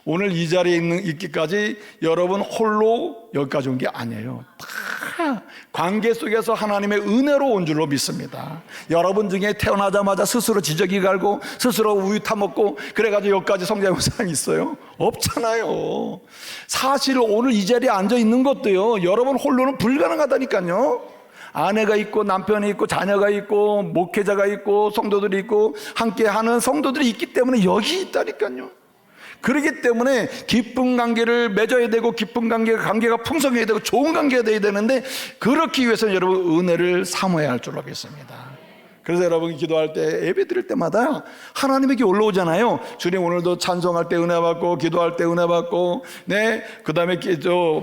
오늘 이 자리에 있기까지 여러분 홀로 여기까지 온 게 아니에요. 다 관계 속에서 하나님의 은혜로 온 줄로 믿습니다. 여러분 중에 태어나자마자 스스로 지저귀 갈고 스스로 우유 타먹고 그래가지고 여기까지 성장한 사람이 있어요? 없잖아요. 사실 오늘 이 자리에 앉아 있는 것도요, 여러분 홀로는 불가능하다니까요. 아내가 있고 남편이 있고 자녀가 있고 목회자가 있고 성도들이 있고 함께하는 성도들이 있기 때문에 여기 있다니까요. 그렇기 때문에 기쁜 관계를 맺어야 되고 기쁜 관계가 풍성해야 되고 좋은 관계가 돼야 되는데, 그렇기 위해서는 여러분 은혜를 사모해야 할 줄로 믿습니다. 그래서 여러분 기도할 때, 예배 드릴 때마다 하나님에게 올라오잖아요. 주님 오늘도 찬송할 때 은혜 받고 기도할 때 은혜 받고, 네, 그 다음에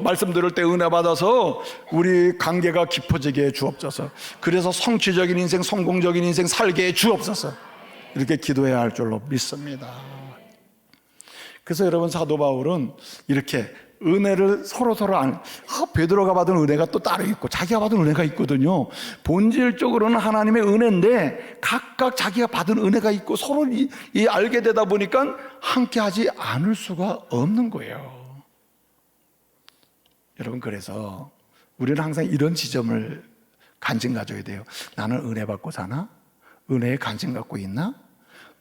말씀 들을 때 은혜 받아서 우리 관계가 깊어지게 해 주옵소서. 그래서 성취적인 인생, 성공적인 인생 살게 해 주옵소서. 이렇게 기도해야 할 줄로 믿습니다. 그래서 여러분 사도 바울은 이렇게 은혜를 서로 베드로가 받은 은혜가 또 따로 있고 자기가 받은 은혜가 있거든요. 본질적으로는 하나님의 은혜인데 각각 자기가 받은 은혜가 있고 서로 알게 되다 보니까 함께하지 않을 수가 없는 거예요. 여러분, 그래서 우리는 항상 이런 지점을 간증 가져야 돼요. 나는 은혜 받고 사나? 은혜에 간증 갖고 있나?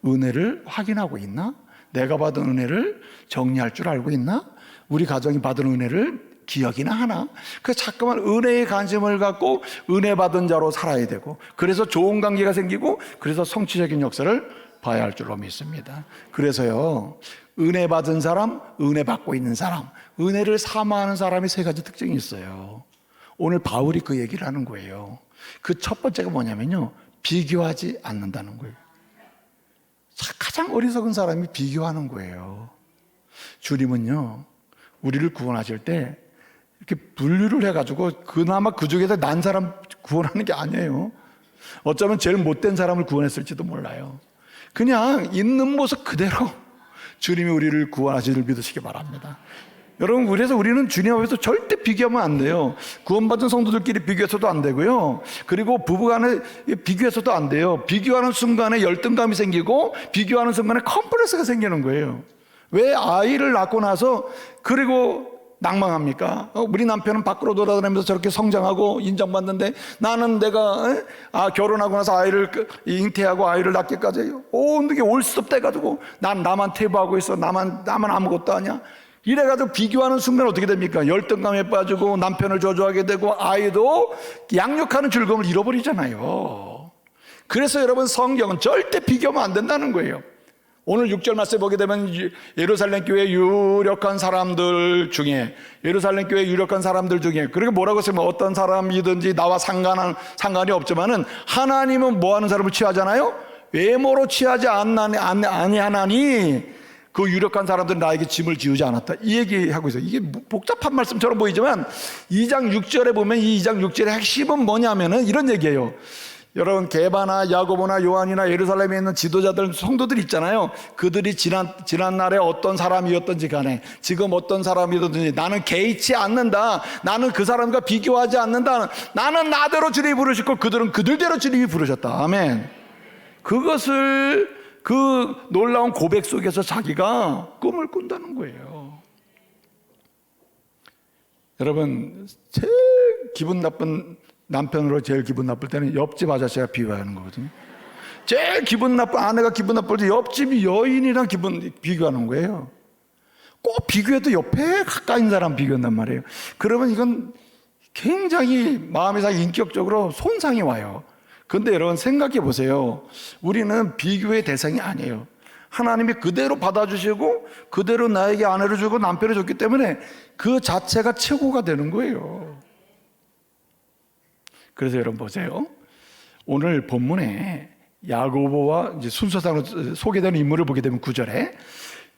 은혜를 확인하고 있나? 내가 받은 은혜를 정리할 줄 알고 있나? 우리 가정이 받은 은혜를 기억이나 하나? 그래서 자꾸만 은혜의 관심을 갖고 은혜 받은 자로 살아야 되고, 그래서 좋은 관계가 생기고, 그래서 성취적인 역사를 봐야 할 줄로 믿습니다. 그래서요, 은혜 받은 사람, 은혜 받고 있는 사람, 은혜를 사모하는 사람이 세 가지 특징이 있어요. 오늘 바울이 그 얘기를 하는 거예요. 그 첫 번째가 뭐냐면요, 비교하지 않는다는 거예요. 가장 어리석은 사람이 비교하는 거예요. 주님은요, 우리를 구원하실 때 이렇게 분류를 해가지고 그나마 그 중에서 난 사람 구원하는 게 아니에요. 어쩌면 제일 못된 사람을 구원했을지도 몰라요. 그냥 있는 모습 그대로 주님이 우리를 구원하시길 믿으시기 바랍니다. 여러분, 그래서 우리는 주님 앞에서 절대 비교하면 안 돼요. 구원받은 성도들끼리 비교해서도 안 되고요. 그리고 부부간에 비교해서도 안 돼요. 비교하는 순간에 열등감이 생기고 비교하는 순간에 컴플렉스가 생기는 거예요. 왜 아이를 낳고 나서 그리고 낭망합니까? 우리 남편은 밖으로 돌아다니면서 저렇게 성장하고 인정받는데 나는 내가 결혼하고 나서 아이를 잉태하고 아이를 낳기까지 이게 올 수 없다 해가지고 나만 퇴보하고 있어. 나만 아무것도 아니야. 이래가지고 비교하는 순간 어떻게 됩니까? 열등감에 빠지고 남편을 저주하게 되고 아이도 양육하는 즐거움을 잃어버리잖아요. 그래서 여러분, 성경은 절대 비교하면 안 된다는 거예요. 오늘 6절 말씀 보게 되면 예루살렘 교회 유력한 사람들 중에 그리고 뭐라고 했으면 어떤 사람이든지 나와 상관이 없지만은 하나님은 뭐 하는 사람을 취하잖아요? 외모로 취하지 아니하나니 그 유력한 사람들은 나에게 짐을 지우지 않았다, 이 얘기하고 있어요. 이게 복잡한 말씀처럼 보이지만 2장 6절에 보면 이 2장 6절의 핵심은 뭐냐면은 이런 얘기예요. 여러분, 게바나 야고보나 요한이나 예루살렘에 있는 지도자들, 성도들 있잖아요. 그들이 지난 날에 어떤 사람이었던지 간에 지금 어떤 사람이든지 나는 개의치 않는다. 나는 그 사람과 비교하지 않는다. 나는 나대로 주님이 부르셨고 그들은 그들대로 주님이 부르셨다. 아멘. 그것을 그 놀라운 고백 속에서 자기가 꿈을 꾼다는 거예요. 여러분, 제일 기분 나쁜 남편으로 제일 기분 나쁠 때는 옆집 아저씨가 비교하는 거거든요. 제일 기분 나쁜 아내가 기분 나쁠 때 옆집 여인이랑 비교하는 거예요. 꼭 비교해도 옆에 가까이 있는 사람 비교한단 말이에요. 그러면 이건 굉장히 마음에서 인격적으로 손상이 와요. 그런데 여러분, 생각해 보세요. 우리는 비교의 대상이 아니에요. 하나님이 그대로 받아주시고 그대로 나에게 아내를 주고 남편을 줬기 때문에 그 자체가 최고가 되는 거예요. 그래서 여러분 보세요. 오늘 본문에 야고보와 이제 순서상으로 소개되는 인물을 보게 되면 9절에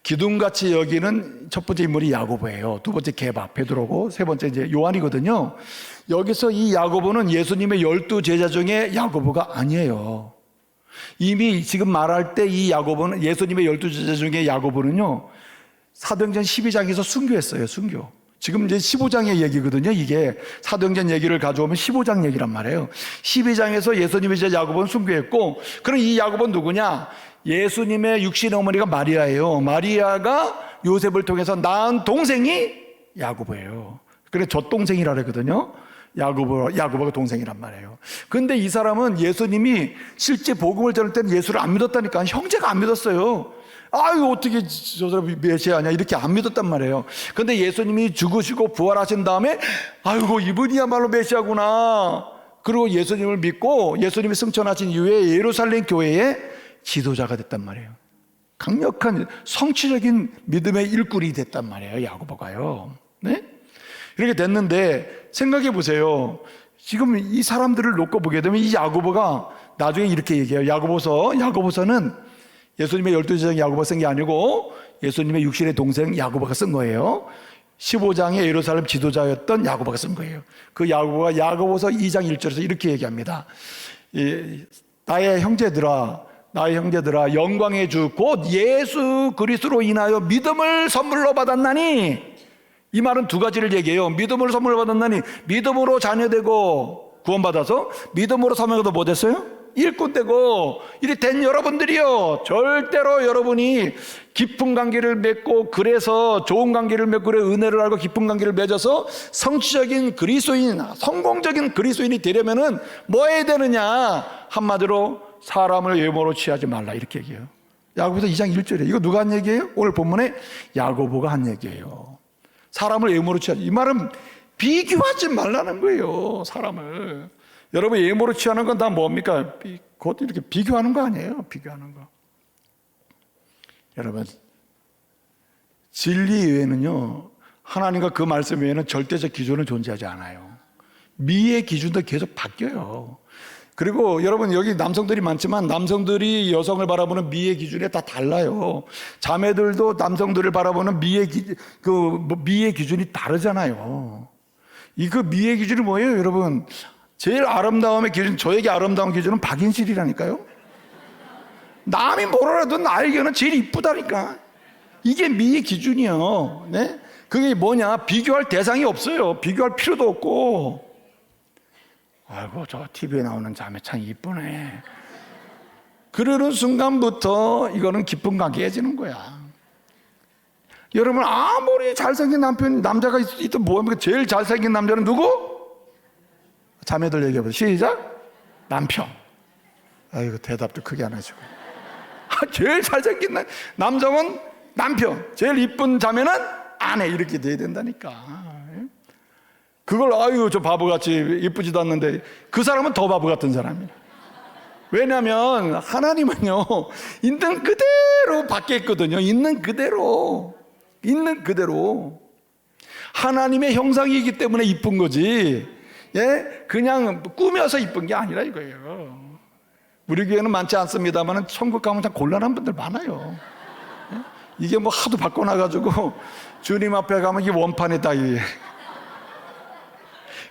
기둥같이 여기는 첫 번째 인물이 야고보예요. 두 번째 게바, 베드로고, 세 번째 이제 요한이거든요. 여기서 이 야고보는 예수님의 12 제자 중에 야고보가 아니에요. 이미 지금 말할 때 이 야고보는, 예수님의 12 제자 중에 야고보는요, 사도행전 12장에서 순교했어요. 순교. 지금 이제 15장의 얘기거든요. 이게 사도행전 얘기를 가져오면 15장 얘기란 말이에요. 12장에서 예수님의 제자 야고보는 순교했고, 그럼 이 야고보는 누구냐? 예수님의 육신의 어머니가 마리아예요. 마리아가 요셉을 통해서 낳은 동생이 야고보예요. 그래 젖동생이라 그러거든요. 야고보가 동생이란 말이에요. 근데 이 사람은 예수님이 실제 복음을 전할 때는 예수를 안 믿었다니까. 형제가 안 믿었어요. 아유, 어떻게 저 사람이 메시아냐, 이렇게 안 믿었단 말이에요. 근데 예수님이 죽으시고 부활하신 다음에 아이고, 이분이야말로 메시아구나. 그리고 예수님을 믿고 예수님이 승천하신 이후에 예루살렘 교회의 지도자가 됐단 말이에요. 강력한 성취적인 믿음의 일꾼이 됐단 말이에요, 야고보가요. 네? 이렇게 됐는데 생각해 보세요. 지금 이 사람들을 놓고 보게 되면 이 야고보가 나중에 이렇게 얘기해요. 야고보서는 예수님의 12제자 야고보 쓴 게 아니고 예수님의 육신의 동생 야고보가 쓴 거예요. 15장의 예루살렘 지도자였던 야고보가 쓴 거예요. 그 야고보가 야고보서 2장 1절에서 이렇게 얘기합니다. 나의 형제들아 영광의 주 곧 예수 그리스도로 인하여 믿음을 선물로 받았나니, 이 말은 두 가지를 얘기해요. 믿음으로 선물을 받았나니, 믿음으로 자녀되고 구원받아서 믿음으로 사명도 뭐 됐어요? 일꾼되고 이리 된 여러분들이요, 절대로 여러분이 깊은 관계를 맺고, 그래서 좋은 관계를 맺고 그래 은혜를 알고 깊은 관계를 맺어서 성취적인 그리스도인, 성공적인 그리스도인이 되려면은 뭐 해야 되느냐? 한마디로 사람을 외모로 취하지 말라, 이렇게 얘기해요. 야고보서 2장 1절에. 이거 누가 한 얘기예요? 오늘 본문에 야고보가 한 얘기예요. 사람을 외모로 취하지. 이 말은 비교하지 말라는 거예요, 사람을. 여러분, 외모로 취하는 건 다 뭡니까? 곧 이렇게 비교하는 거 아니에요? 비교하는 거. 여러분, 진리 외에는요, 하나님과 그 말씀 외에는 절대적 기준은 존재하지 않아요. 미의 기준도 계속 바뀌어요. 그리고 여러분, 여기 남성들이 많지만 남성들이 여성을 바라보는 미의 기준이 다 달라요. 자매들도 남성들을 바라보는 미의 기준이 다르잖아요. 그 미의 기준이 뭐예요, 여러분? 제일 아름다움의 기준, 저에게 아름다운 기준은 박인실이라니까요. 남이 뭐라도 나에게는 제일 이쁘다니까. 이게 미의 기준이요. 네? 그게 뭐냐? 비교할 대상이 없어요. 비교할 필요도 없고. 아이고, 저 TV에 나오는 자매 참 이쁘네. 그러는 순간부터 이거는 깊은 관계해지는 거야. 여러분, 아무리 잘생긴 남자가 있든 뭐합니까? 제일 잘생긴 남자는 누구? 자매들 얘기해보세요. 시작. 남편. 아이고, 대답도 크게 안 하시고. 제일 잘생긴 남성은 남편, 제일 이쁜 자매는 아내, 이렇게 돼야 된다니까. 그걸 아유, 저 바보같이 이쁘지도 않는데, 그 사람은 더 바보 같은 사람이에요. 왜냐하면 하나님은요, 있는 그대로 바뀌었거든요. 있는 그대로 하나님의 형상이기 때문에 이쁜 거지, 예? 그냥 꾸며서 이쁜 게 아니라 이거예요. 우리 교회는 많지 않습니다만 천국 가면 참 곤란한 분들 많아요. 예? 이게 뭐 하도 바꿔놔가지고 주님 앞에 가면 이게 원판이다.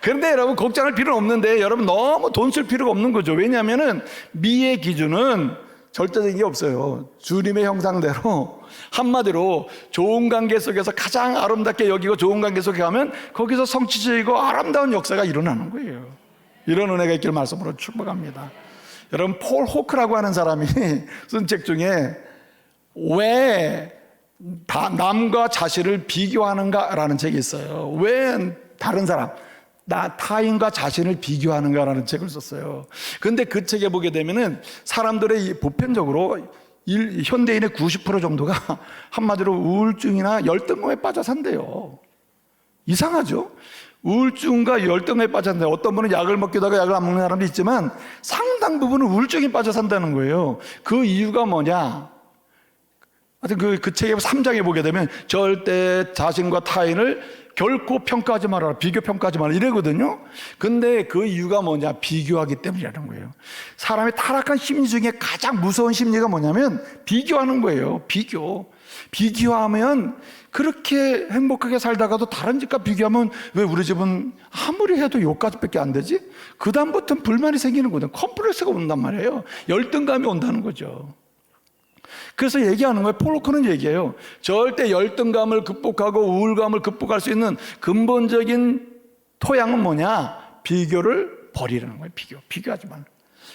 그런데 여러분, 걱정할 필요는 없는데, 여러분 너무 돈 쓸 필요가 없는 거죠. 왜냐하면은 미의 기준은 절대적인 게 없어요. 주님의 형상대로, 한마디로 좋은 관계 속에서 가장 아름답게 여기고 좋은 관계 속에 가면 거기서 성취적이고 아름다운 역사가 일어나는 거예요. 이런 은혜가 있길 말씀으로 축복합니다. 여러분, 폴 호크라고 하는 사람이 쓴 책 중에 왜 남과 자신을 비교하는가라는 책이 있어요. 왜 다른 사람, 타인과 자신을 비교하는가라는 책을 썼어요. 근데 그 책에 보게 되면은 사람들의 보편적으로 현대인의 90% 정도가 한마디로 우울증이나 열등감에 빠져 산대요. 이상하죠? 우울증과 열등감에 빠져 산대요. 어떤 분은 약을 먹기도 하고 약을 안 먹는 사람도 있지만 상당 부분은 우울증에 빠져 산다는 거예요. 그 이유가 뭐냐? 하여튼 그 책의 3장에 보게 되면 절대 자신과 타인을 결코 평가하지 말아라, 비교 평가하지 말아라, 이래거든요. 근데 그 이유가 뭐냐? 비교하기 때문이라는 거예요. 사람의 타락한 심리 중에 가장 무서운 심리가 뭐냐면 비교하는 거예요. 비교하면 그렇게 행복하게 살다가도 다른 집과 비교하면 왜 우리 집은 아무리 해도 여기까지밖에 안 되지? 그 다음부터는 불만이 생기는 거거든요. 컴플렉스가 온단 말이에요. 열등감이 온다는 거죠. 그래서 얘기하는 거예요. 폴 호크는 얘기해요. 절대 열등감을 극복하고 우울감을 극복할 수 있는 근본적인 토양은 뭐냐? 비교를 버리라는 거예요. 비교하지 마.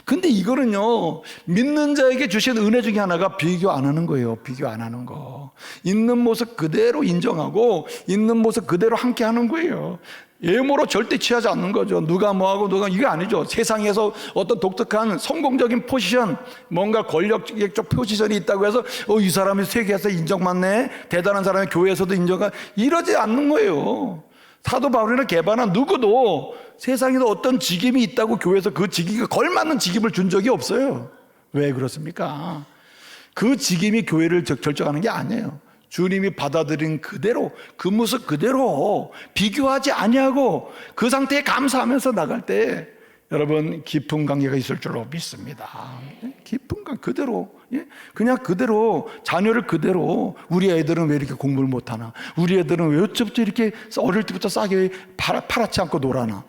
근데 이거는요, 믿는 자에게 주신 은혜 중에 하나가 비교 안 하는 거예요. 비교 안 하는 거. 있는 모습 그대로 인정하고 있는 모습 그대로 함께 하는 거예요. 예모로 절대 취하지 않는 거죠. 누가 뭐하고 누가, 이게 아니죠. 세상에서 어떤 독특한 성공적인 포지션, 뭔가 권력적 포지션이 있다고 해서 이 사람이 세계에서 인정받네, 대단한 사람이 교회에서도 인정받, 이러지 않는 거예요. 사도 바울이나 게바나 누구도 세상에서 어떤 직임이 있다고 교회에서 그 직임에 걸맞는 직임을 준 적이 없어요. 왜 그렇습니까? 그 직임이 교회를 결정하는 게 아니에요. 주님이 받아들인 그대로, 그 모습 그대로 비교하지 아니하고 그 상태에 감사하면서 나갈 때 여러분 깊은 관계가 있을 줄로 믿습니다. 깊은 관계 그대로, 그냥 그대로, 자녀를 그대로. 우리 애들은 왜 이렇게 공부를 못하나, 우리 애들은 왜 어쩌부터 이렇게 어릴 때부터 싸게 파랗지 않고 놀아나,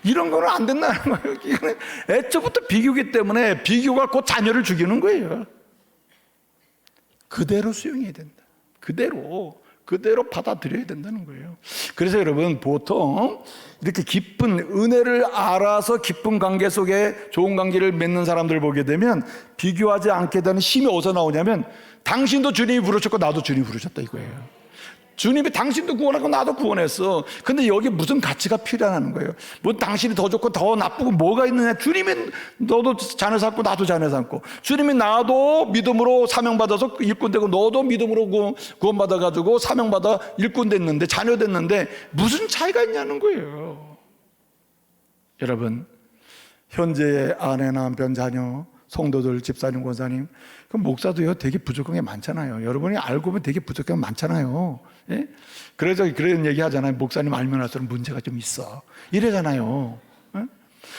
이런 거는 안 된다는 거예요. 이거는 애초부터 비교기 때문에 비교가 곧 자녀를 죽이는 거예요. 그대로 수용해야 된다. 그대로 받아들여야 된다는 거예요. 그래서 여러분, 보통 이렇게 깊은 은혜를 알아서 깊은 관계 속에 좋은 관계를 맺는 사람들 보게 되면 비교하지 않게 되는 힘이 어디서 나오냐면, 당신도 주님이 부르셨고 나도 주님이 부르셨다 이거예요. 주님이 당신도 구원하고 나도 구원했어. 근데 여기 무슨 가치가 필요하는 거예요? 뭐 당신이 더 좋고 더 나쁘고 뭐가 있느냐? 주님이 너도 자녀 삼고 나도 자녀 삼고, 주님이 나도 믿음으로 사명받아서 일꾼 되고 너도 믿음으로 구원받아가지고 사명받아 일꾼 됐는데, 자녀 됐는데 무슨 차이가 있냐는 거예요. 여러분, 현재의 아내, 남편, 자녀, 성도들, 집사님, 권사님, 그 목사도요 되게 부족한 게 많잖아요. 여러분이 알고 보면 되게 부족한 게 많잖아요. 예? 그래서 그런 얘기 하잖아요. 목사님 알면 할수록 문제가 좀 있어, 이래잖아요. 예?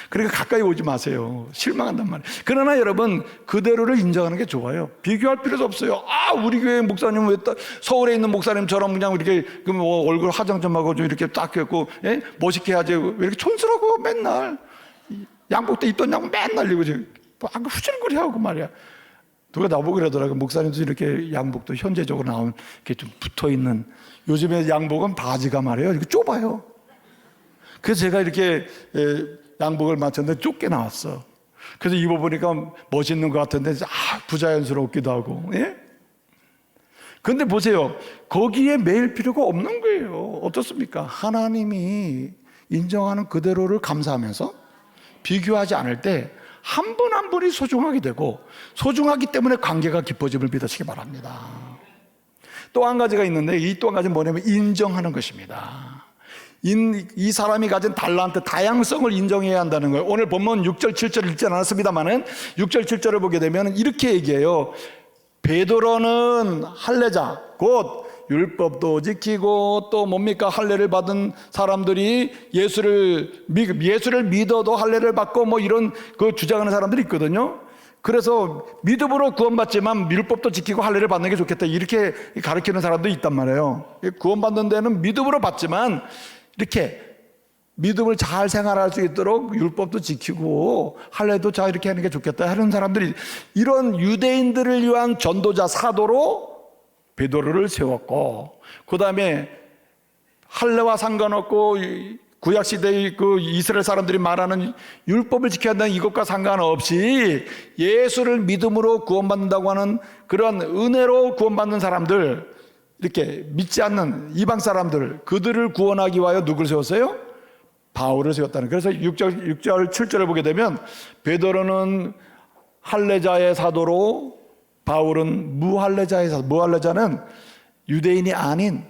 그러니까 가까이 오지 마세요. 실망한단 말이에요. 그러나 여러분, 그대로를 인정하는 게 좋아요. 비교할 필요도 없어요. 우리 교회 목사님은 왜 서울에 있는 목사님처럼 그냥 이렇게 뭐 얼굴 화장 좀 하고 좀 이렇게 딱 했고, 예? 멋있게 하지, 왜 이렇게 촌스럽고 맨날 양복 때 입던 양복 맨날 입고 후질거리하고 말이야. 누가 나보고 그러더라고요. 목사님도 이렇게 양복도 현재적으로 나온 이렇게 좀 붙어있는, 요즘에 양복은 바지가 말이에요 이렇게 좁아요. 그래서 제가 이렇게 양복을 맞췄는데 좁게 나왔어. 그래서 입어보니까 멋있는 것 같은데 부자연스럽기도 하고. 예? 근데 보세요, 거기에 매일 필요가 없는 거예요. 어떻습니까? 하나님이 인정하는 그대로를 감사하면서 비교하지 않을 때 한 분 한 분이 소중하게 되고, 소중하기 때문에 관계가 깊어짐을 믿으시기 바랍니다. 또 한 가지가 있는데, 이 또 한 가지는 뭐냐면 인정하는 것입니다. 이 사람이 가진 달란트, 다양성을 인정해야 한다는 거예요. 오늘 본문 6절 7절을 읽지 않았습니다만은 6절 7절을 보게 되면 이렇게 얘기해요. 베드로는 할례자, 곧 율법도 지키고 또 뭡니까, 할례를 받은 사람들이 예수를 믿어도 할례를 받고 뭐 이런 그 주장하는 사람들이 있거든요. 그래서 믿음으로 구원받지만 율법도 지키고 할례를 받는 게 좋겠다, 이렇게 가르치는 사람도 있단 말이에요. 구원받는 데는 믿음으로 받지만 이렇게 믿음을 잘 생활할 수 있도록 율법도 지키고 할례도 잘 이렇게 하는 게 좋겠다 하는 사람들이, 이런 유대인들을 위한 전도자, 사도로 베드로를 세웠고, 그 다음에 할례와 상관없고 구약시대의 그 이스라엘 사람들이 말하는 율법을 지켜야 한다는 이것과 상관없이 예수를 믿음으로 구원받는다고 하는 그런 은혜로 구원받는 사람들, 이렇게 믿지 않는 이방 사람들, 그들을 구원하기 위하여 누구를 세웠어요? 바울을 세웠다는. 그래서 6절 7절을 보게 되면 베드로는 할례자의 사도로, 바울은 무할례자의 사도. 무할례자는 유대인이 아닌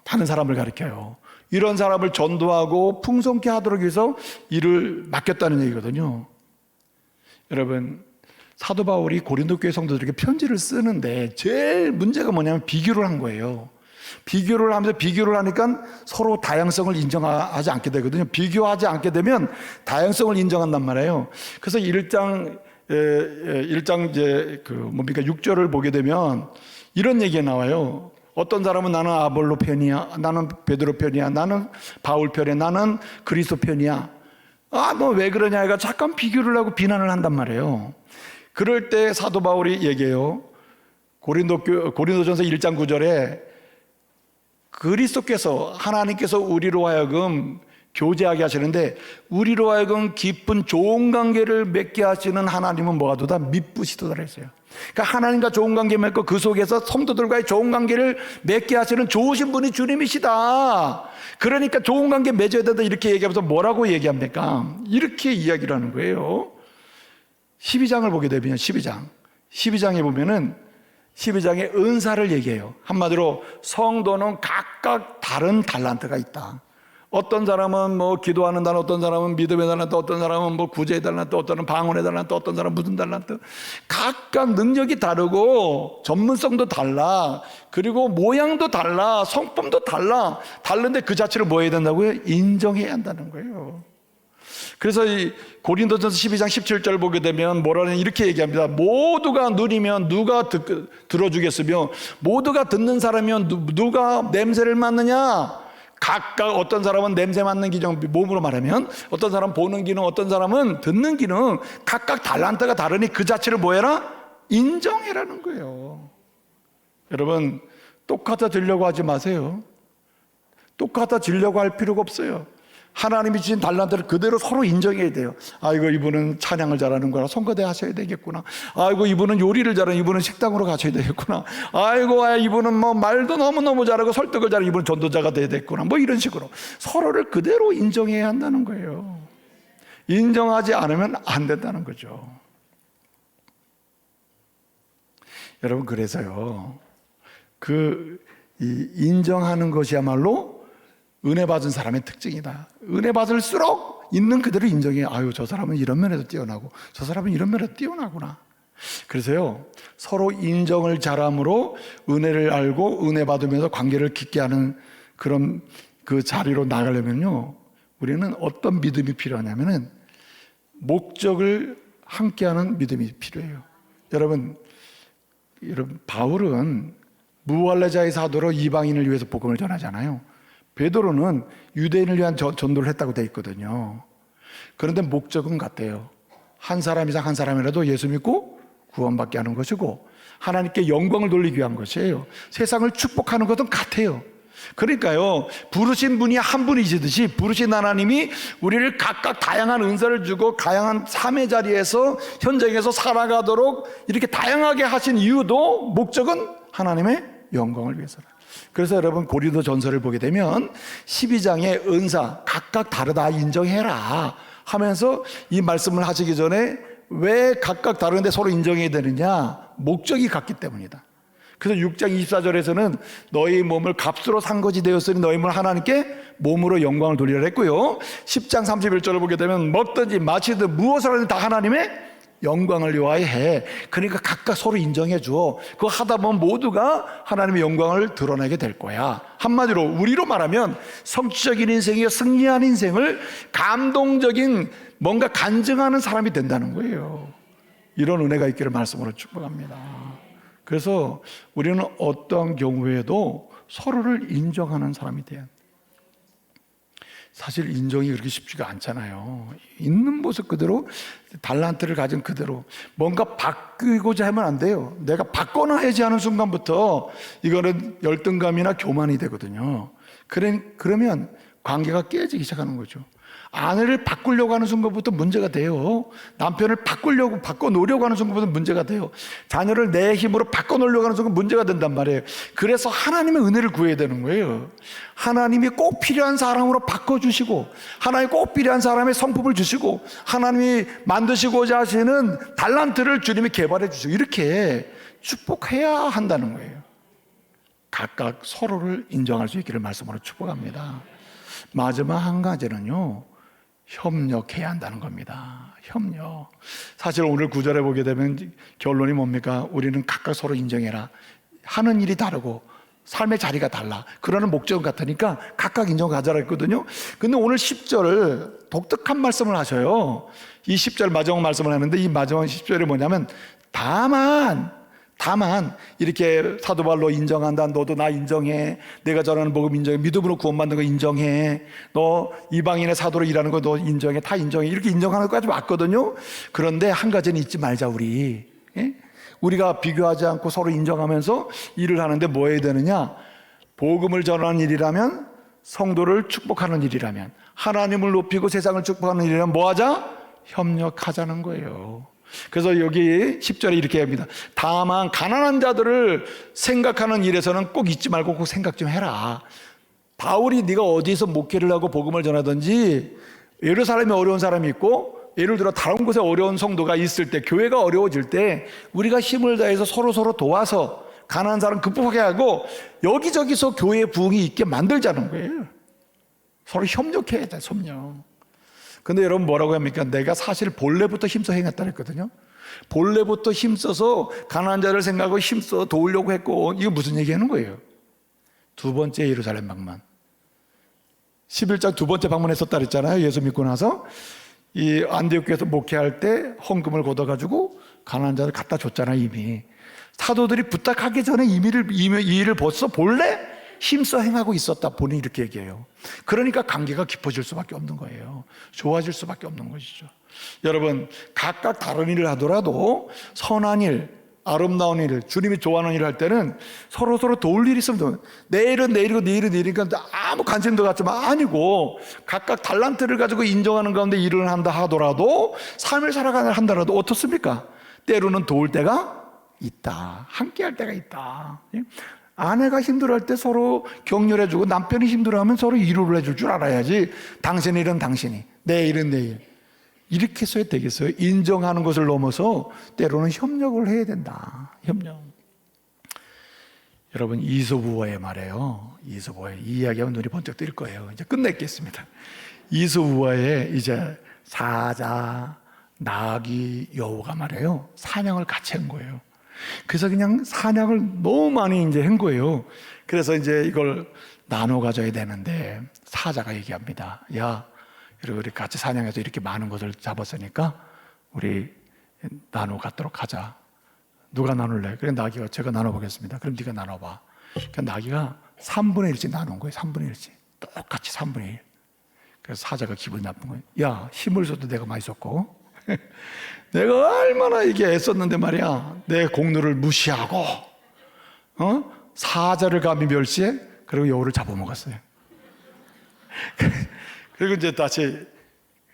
다른 사람을 가리켜요. 이런 사람을 전도하고 풍성케 하도록 해서 일을 맡겼다는 얘기거든요. 여러분, 사도 바울이 고린도 교회 성도들에게 편지를 쓰는데 제일 문제가 뭐냐면 비교를 한 거예요. 비교를 하면서, 비교를 하니까 서로 다양성을 인정하지 않게 되거든요. 비교하지 않게 되면 다양성을 인정한단 말이에요. 그래서 1장 이제 그 뭡니까 6절을 보게 되면 이런 얘기가 나와요. 어떤 사람은 나는 아볼로 편이야, 나는 베드로 편이야, 나는 바울 편이야, 나는 그리스도 편이야. 너 왜 그러냐 해가 잠깐 비교를 하고 비난을 한단 말이에요. 그럴 때 사도 바울이 얘기해요. 고린도전서 1장 9절에 그리스도께서, 하나님께서 우리로 하여금 교제하게 하시는데 우리로 하여금 깊은 좋은 관계를 맺게 하시는 하나님은 뭐가 도다? 미쁘시도다 했어요. 그러니까 하나님과 좋은 관계 맺고 그 속에서 성도들과의 좋은 관계를 맺게 하시는 좋으신 분이 주님이시다. 그러니까 좋은 관계 맺어야 된다 이렇게 얘기하면서 뭐라고 얘기합니까? 이렇게 이야기를 하는 거예요. 12장을 보게 되면 12장에 보면은 12장에 은사를 얘기해요. 한마디로 성도는 각각 다른 달란트가 있다. 어떤 사람은 뭐 기도하는 달란트, 어떤 사람은 믿음의 달란트, 어떤 사람은 뭐 구제의 달란트, 어떤 사람은 방언의 달란트, 어떤 사람은 무슨 달란트. 각각 능력이 다르고 전문성도 달라. 그리고 모양도 달라. 성품도 달라. 다른데 그 자체를 뭐 해야 된다고요? 인정해야 한다는 거예요. 그래서 이 고린도전서 12장 17절 보게 되면 뭐라는 이렇게 얘기합니다. 모두가 누리면 누가 들어주겠으며 모두가 듣는 사람이면 누가 냄새를 맡느냐. 각각 어떤 사람은 냄새 맡는 기능 몸으로 말하면 어떤 사람은 보는 기능, 어떤 사람은 듣는 기능, 각각 달란트가 다르니 그 자체를 뭐 해라? 인정해라는 거예요. 여러분 똑같아지려고 하지 마세요. 똑같아지려고 할 필요가 없어요. 하나님이 주신 달란트를 그대로 서로 인정해야 돼요. 아이고 이분은 찬양을 잘하는구나, 성가대 하셔야 되겠구나. 아이고 이분은 요리를 잘하는, 이분은 식당으로 가셔야 되겠구나. 아이고 이분은 뭐 말도 너무너무 잘하고 설득을 잘하고 이분은 전도자가 돼야 되겠구나. 뭐 이런 식으로 서로를 그대로 인정해야 한다는 거예요. 인정하지 않으면 안 된다는 거죠. 여러분 그래서요 이 인정하는 것이야말로 은혜 받은 사람의 특징이다. 은혜 받을수록 있는 그대로 인정해. 아유 저 사람은 이런 면에도 뛰어나고 저 사람은 이런 면에도 뛰어나구나. 그래서요 서로 인정을 잘함으로 은혜를 알고 은혜 받으면서 관계를 깊게 하는 그런 그 자리로 나가려면요 우리는 어떤 믿음이 필요하냐면은 목적을 함께하는 믿음이 필요해요. 여러분 바울은 무할례자의 사도로 이방인을 위해서 복음을 전하잖아요. 베드로는 유대인을 위한 전도를 했다고 되어 있거든요. 그런데 목적은 같아요. 한 사람 이상 한 사람이라도 예수 믿고 구원받게 하는 것이고 하나님께 영광을 돌리기 위한 것이에요. 세상을 축복하는 것은 같아요. 그러니까요 부르신 분이 한 분이시듯이 부르신 하나님이 우리를 각각 다양한 은사를 주고 다양한 삶의 자리에서 현장에서 살아가도록 이렇게 다양하게 하신 이유도 목적은 하나님의 영광을 위해서라. 그래서 여러분 고린도 전서를 보게 되면 12장의 은사 각각 다르다 인정해라 하면서 이 말씀을 하시기 전에 왜 각각 다른데 서로 인정해야 되느냐? 목적이 같기 때문이다. 그래서 6장 24절에서는 너희 몸을 값으로 산 것이 되었으니 너희 몸을 하나님께 몸으로 영광을 돌리라 했고요 10장 31절을 보게 되면 먹든지 마시든 무엇을 하든 다 하나님의 영광을 위하여 해. 그러니까 각각 서로 인정해 줘. 그거 하다 보면 모두가 하나님의 영광을 드러내게 될 거야. 한마디로 우리로 말하면 성취적인 인생이요 승리한 인생을 감동적인 뭔가 간증하는 사람이 된다는 거예요. 이런 은혜가 있기를 말씀으로 축복합니다. 그래서 우리는 어떠한 경우에도 서로를 인정하는 사람이 돼야 합니다. 사실 인정이 그렇게 쉽지가 않잖아요. 있는 모습 그대로 달란트를 가진 그대로 뭔가 바뀌고자 하면 안 돼요. 내가 바꿔놔야지 하는 순간부터 이거는 열등감이나 교만이 되거든요. 그러면 관계가 깨지기 시작하는 거죠. 아내를 바꾸려고 하는 순간부터 문제가 돼요. 남편을 바꿔놓으려고 하는 순간부터 문제가 돼요. 자녀를 내 힘으로 바꿔놓으려고 하는 순간 문제가 된단 말이에요. 그래서 하나님의 은혜를 구해야 되는 거예요. 하나님이 꼭 필요한 사람으로 바꿔주시고 하나님이 꼭 필요한 사람의 성품을 주시고 하나님이 만드시고자 하시는 달란트를 주님이 개발해 주시고 이렇게 축복해야 한다는 거예요. 각각 서로를 인정할 수 있기를 말씀으로 축복합니다. 마지막 한 가지는요 협력해야 한다는 겁니다. 협력. 사실 오늘 구절에 보게 되면 결론이 뭡니까? 우리는 각각 서로 인정해라. 하는 일이 다르고 삶의 자리가 달라. 그러는 목적은 같으니까 각각 인정하자라 했거든요. 근데 오늘 10절을 독특한 말씀을 하셔요. 이 10절 마지막 말씀을 하는데 이 마지막 10절이 뭐냐면 다만 이렇게 사도 바울로 인정한다. 너도 나 인정해. 내가 전하는 복음 인정해. 믿음으로 구원받는 거 인정해. 너 이방인의 사도로 일하는 거 너 인정해. 다 인정해. 이렇게 인정하는 것까지 왔거든요. 그런데 한 가지는 잊지 말자 우리. 예? 우리가 비교하지 않고 서로 인정하면서 일을 하는데 뭐 해야 되느냐? 복음을 전하는 일이라면 성도를 축복하는 일이라면, 하나님을 높이고 세상을 축복하는 일이라면 뭐 하자? 협력하자는 거예요. 그래서 여기 10절에 이렇게 합니다. 다만 가난한 자들을 생각하는 일에서는 꼭 잊지 말고 꼭 생각 좀 해라. 바울이 네가 어디에서 목회를 하고 복음을 전하든지, 예루살렘에 어려운 사람이 있고 예를 들어 다른 곳에 어려운 성도가 있을 때, 교회가 어려워질 때 우리가 힘을 다해서 서로 도와서 가난한 사람 극복하게 하고 여기저기서 교회 부흥이 있게 만들자는 거예요. 서로 협력해야 돼, 협력. 근데 여러분 뭐라고 합니까? 내가 사실 본래부터 힘써 행했다 그랬거든요. 본래부터 힘써서 가난한 자를 생각하고 힘써 도우려고 했고, 이거 무슨 얘기하는 거예요? 두 번째 예루살렘 방문, 11장 두 번째 방문했었다 그랬잖아요. 예수 믿고 나서 이 안디옥에서 목회할 때 헌금을 걷어가지고 가난한 자를 갖다 줬잖아요. 이미 사도들이 부탁하기 전에 이 일을 벌써 본래 힘써 행하고 있었다. 본인이 이렇게 얘기해요. 그러니까 관계가 깊어질 수밖에 없는 거예요. 좋아질 수밖에 없는 것이죠. 여러분, 각각 다른 일을 하더라도 선한 일, 아름다운 일, 주님이 좋아하는 일을 할 때는 서로 도울 일이 있으면, 내일은 내일이고 내일은 내일이니까 아무 관심도 갖지만 아니고, 각각 달란트를 가지고 인정하는 가운데 일을 한다 하더라도, 삶을 살아가는 한다라도 어떻습니까? 때로는 도울 때가 있다. 함께 할 때가 있다. 아내가 힘들어할 때 서로 격려해주고, 남편이 힘들어하면 서로 위로를 해줄 줄 알아야지. 당신 일은 당신이, 내 일은 내 일, 이렇게 써야 되겠어요? 인정하는 것을 넘어서 때로는 협력을 해야 된다. 협력. 여러분, 이소부화의 말이에요. 이소부화의 이 이야기하면 눈이 번쩍 뜰 거예요. 이제 끝냈겠습니다. 이소부화의 이제 사자, 나귀, 여우가 말이에요. 사냥을 같이 한 거예요. 그래서 그냥 사냥을 너무 많이 이제 한 거예요. 그래서 이제 이걸 나눠 가져야 되는데, 사자가 얘기합니다. 야, 우리 같이 사냥해서 이렇게 많은 것을 잡았으니까 우리 나눠 갖도록 하자. 누가 나눌래? 그래, 나귀가 제가 나눠보겠습니다. 그럼 네가 나눠봐. 그러니까 나귀가 3분의 1씩 나눈 거예요. 3분의 1씩. 똑같이 3분의 1. 그래서 사자가 기분이 나쁜 거예요. 야, 힘을 줘도 내가 많이 썼고 내가 얼마나 이게 애썼는데 말이야. 내 공로를 무시하고 사자를 감히 멸시해? 그리고 여우를 잡아먹었어요. 그리고 이제 다시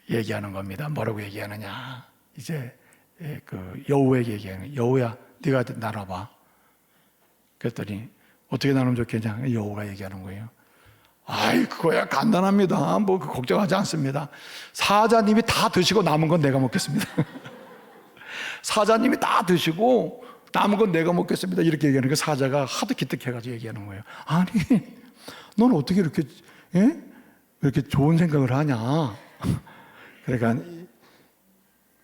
얘기하는 겁니다. 뭐라고 얘기하느냐? 이제 그 여우에게 얘기하는 거예요. 여우야, 네가 나눠봐. 그랬더니 어떻게 나누면 좋겠냐? 여우가 얘기하는 거예요. 아이, 그거야 간단합니다. 뭐 걱정하지 않습니다. 사자님이 다 드시고 남은 건 내가 먹겠습니다. 사자님이 다 드시고 남은 건 내가 먹겠습니다. 이렇게 얘기하는 거. 사자가 하도 기특해가지고 얘기하는 거예요. 아니, 넌 어떻게 이렇게 이렇게 좋은 생각을 하냐? 그러니까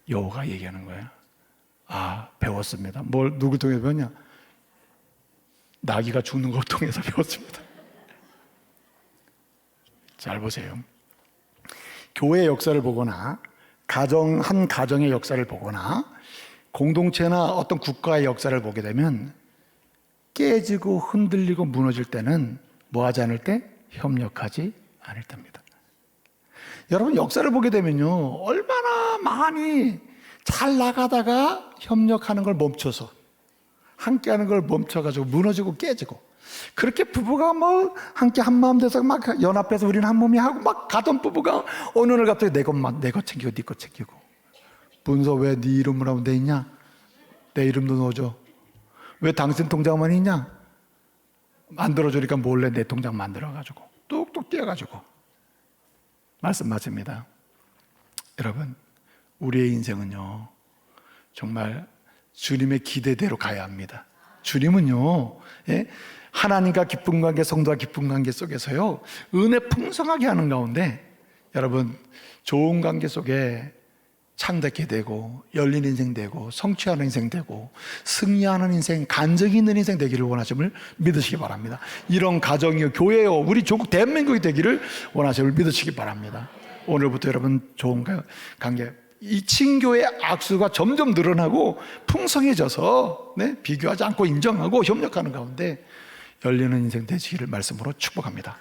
여우가 얘기하는 거예요. 아, 배웠습니다. 뭘 누구 통해서 배웠냐? 나귀가 죽는 걸 통해서 배웠습니다. 잘 보세요. 교회의 역사를 보거나 한 가정의 역사를 보거나 공동체나 어떤 국가의 역사를 보게 되면 깨지고 흔들리고 무너질 때는 뭐 하지 않을 때? 협력하지 않을 때입니다. 여러분, 역사를 보게 되면요, 얼마나 많이 잘 나가다가 협력하는 걸 멈춰서, 함께하는 걸 멈춰가지고 무너지고 깨지고, 그렇게 부부가 뭐 함께 한 마음 돼서 막 연합해서 우리는 한 몸이 하고 막 가던 부부가 어느 날 갑자기 내 것 챙기고 네 것 챙기고, 문서 왜 네 이름으로 하면 돼 있냐? 내 이름도 넣어줘. 왜 당신 통장만 있냐? 만들어주니까 몰래 내 통장 만들어가지고 뚝뚝 띄어가지고. 말씀 맞습니다. 여러분, 우리의 인생은요, 정말 주님의 기대대로 가야 합니다. 주님은요, 하나님과 기쁜 관계, 성도와 기쁜 관계 속에서요, 은혜 풍성하게 하는 가운데, 여러분, 좋은 관계 속에 창대케 되고 열린 인생 되고 성취하는 인생 되고 승리하는 인생, 간증이 있는 인생 되기를 원하심을 믿으시기 바랍니다. 이런 가정이요, 교회요, 우리 조국 대한민국이 되기를 원하심을 믿으시기 바랍니다. 오늘부터 여러분 좋은 관계, 이 친교의 악수가 점점 늘어나고 풍성해져서 비교하지 않고 인정하고 협력하는 가운데 열리는 인생 되시기를 말씀으로 축복합니다.